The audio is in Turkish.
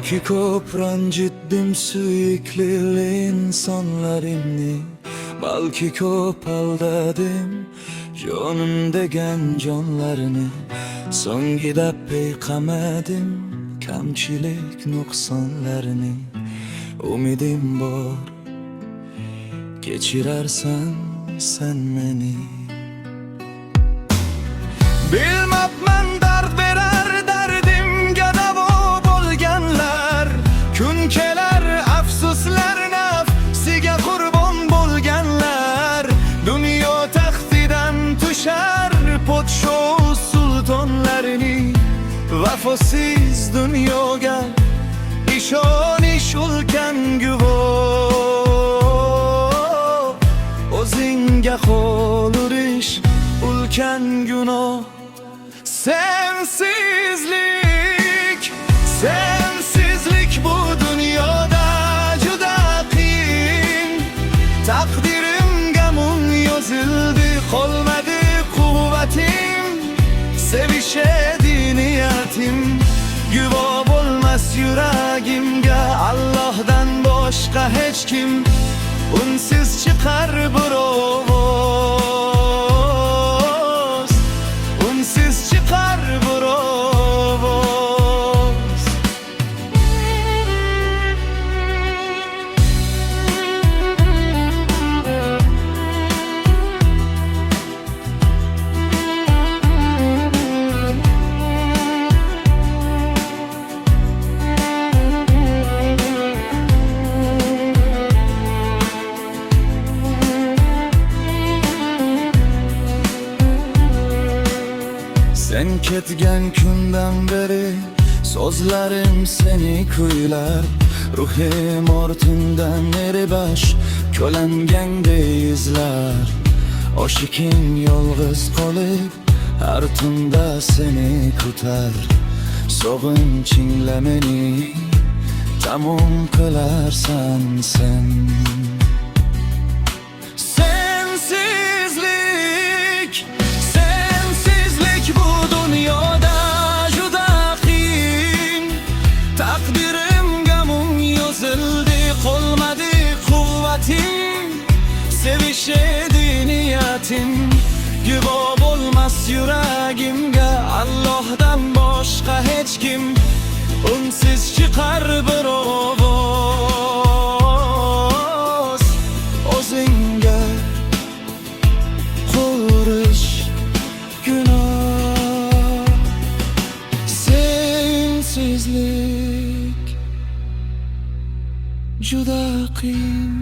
Balki ko'p ranjitdim suyukli insonlarimni, balki ko'p aldadim jonim degan jonlarini. So'ngida payqamadim kamchilik nuqsonlarini. Umidim bor kechirarsan sen meni. Bilmabman dard berar dardimga davo bo'lganlar, kun kelar afsuslar nafsiga qurbon bo'lganlar. Dunyo taxtidan tushar podsho sultonlarini, vafosiz dunyoga ishonish ulkan guvoh. O'zingga qo'l urish ulkan gunoh. Sensizlik bu dunyoda juda qiyin. Taqdirimga mung yozildi, qolmadi quvvatim. Sevishedi niyatim, guvoh bo'lmas yuragimga Allohdan boshqa hech kim. Unsiz chiqar bir ovoz, unsiz chiqar bir ovoz. Sen ketgan kundan beri so'zlarim seni kuylar. Ruhim ortundan eribash ko'langandek izlar. Oshiking yolg'iz qolib har tunda seni kutar. Sog'inchingla meni tamom qilarsan sen. Sevishedi niyatim, guvoh bo'lmas yuragimga Allohdan boshqa hech kim. Unsiz chiqar bir ovoz, o'zingga qo'l urish gunoh. Sensizlik juda qiyin.